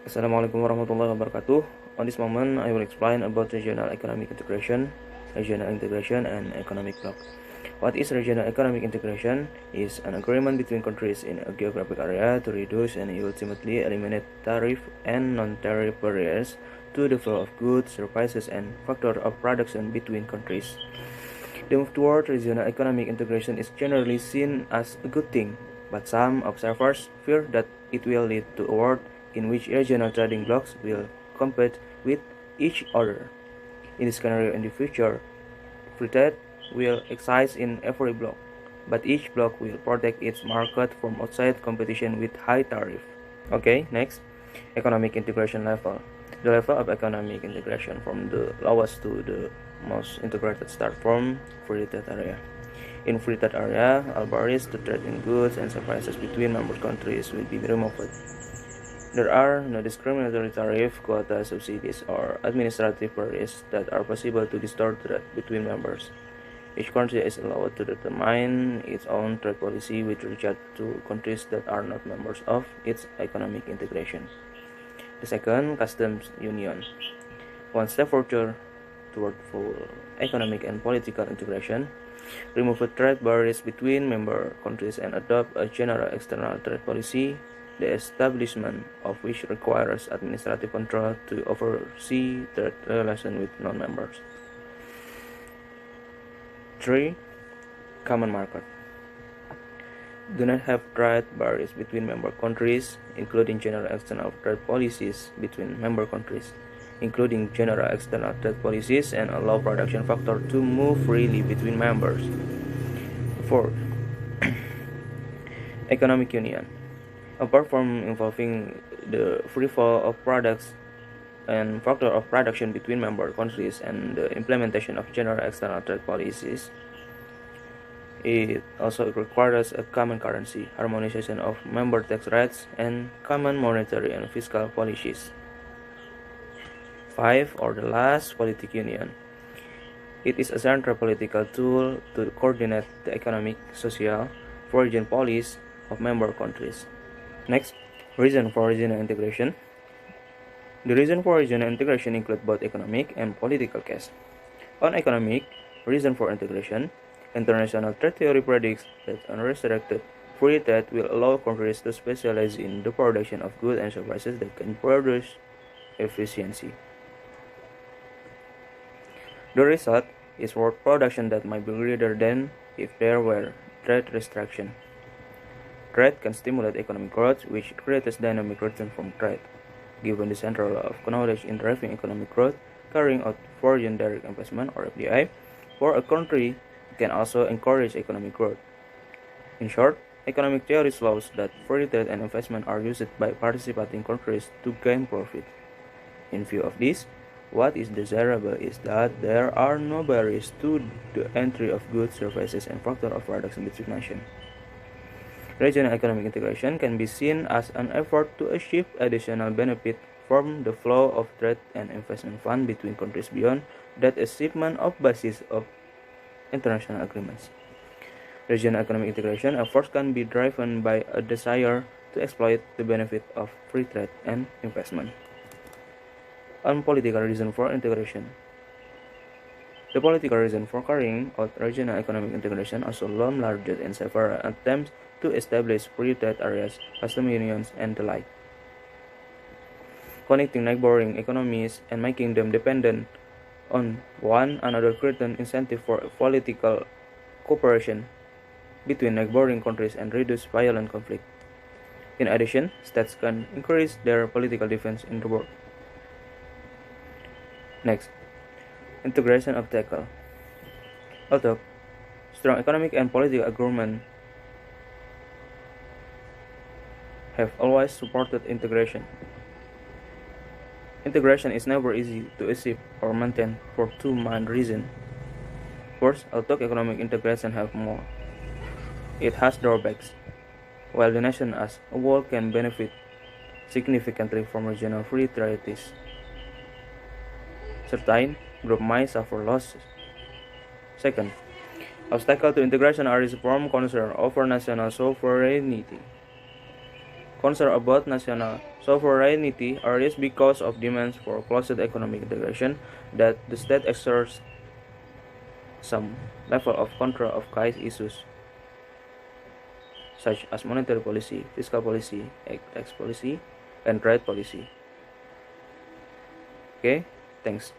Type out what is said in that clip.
Assalamualaikum warahmatullahi wabarakatuh. On this moment, I will explain about regional economic integration, and economic bloc. What is regional economic integration? Is an agreement between countries in a geographic area to reduce and ultimately eliminate tariff and non-tariff barriers to the flow of goods, services, and factor of production between countries. The move toward regional economic integration is generally seen as a good thing, but some observers fear that it will lead to a world in which regional trading blocs will compete with each other. In this scenario in the future, free trade will exist in every bloc, but each bloc will protect its market from outside competition with high tariff. Okay, next, economic integration level. The level of economic integration from the lowest to the most integrated start from free trade area. In free trade area, all barriers to trade in goods and services between member countries will be removed. There are no discriminatory tariff, quota, subsidies, or administrative barriers that are possible to distort trade between members. Each country is allowed to determine its own trade policy with regard to countries that are not members of its economic integration. The second, customs union. One step further toward full economic and political integration, remove the trade barriers between member countries and adopt a general external trade policy, the establishment of which requires administrative control to oversee trade relations with non-members. 3. Common market. Do not have trade barriers between member countries, including general external trade policies between member countries, including general external trade policies, and allow production factor to move freely between members. 4. Economic union. Apart from involving the free flow of products and factor of production between member countries and the implementation of general external trade policies, it also requires a common currency, harmonization of member tax rates, and common monetary and fiscal policies. 5. Or the last, politic union. It is a central political tool to coordinate the economic, social, foreign policies of member countries. Next, reason for regional integration. The reason for regional integration include both economic and political case. On economic, reason for integration, international trade theory predicts that unrestricted free trade will allow countries to specialize in the production of goods and services that can produce efficiency. The result is world production that might be greater than if there were trade restriction. Trade can stimulate economic growth, which creates dynamic return from trade. Given the central role of knowledge in driving economic growth, carrying out foreign direct investment or FDI for a country can also encourage economic growth. In short, economic theory shows that free trade and investment are used by participating countries to gain profit. In view of this, what is desirable is that there are no barriers to the entry of goods, services, and factor of products between nations. Regional economic integration can be seen as an effort to achieve additional benefit from the flow of trade and investment funds between countries beyond that achievement of basis of international agreements. Regional economic integration efforts can be driven by a desire to exploit the benefit of free trade and investment. On political reason for integration. The political reason for carrying out regional economic integration also loomed larger in several attempts to establish free trade areas, custom unions, and the like. Connecting neighboring economies and making them dependent on one another creates an incentive for political cooperation between neighboring countries and reduce violent conflict. In addition, states can increase their political defense in the world. Next, integration of tackle. Although strong economic and political agreement have always supported integration, integration is never easy to achieve or maintain for two main reasons. First, although economic integration has more, it has drawbacks. While the nation as a whole can benefit significantly from regional free treaties, certain groups might suffer losses. Second, obstacles to integration are from concern over national sovereignty. Concern about national sovereignty arises because of demands for closer economic integration that the state exerts some level of control of key issues such as monetary policy, fiscal policy, tax policy, and trade policy. Okay, thanks.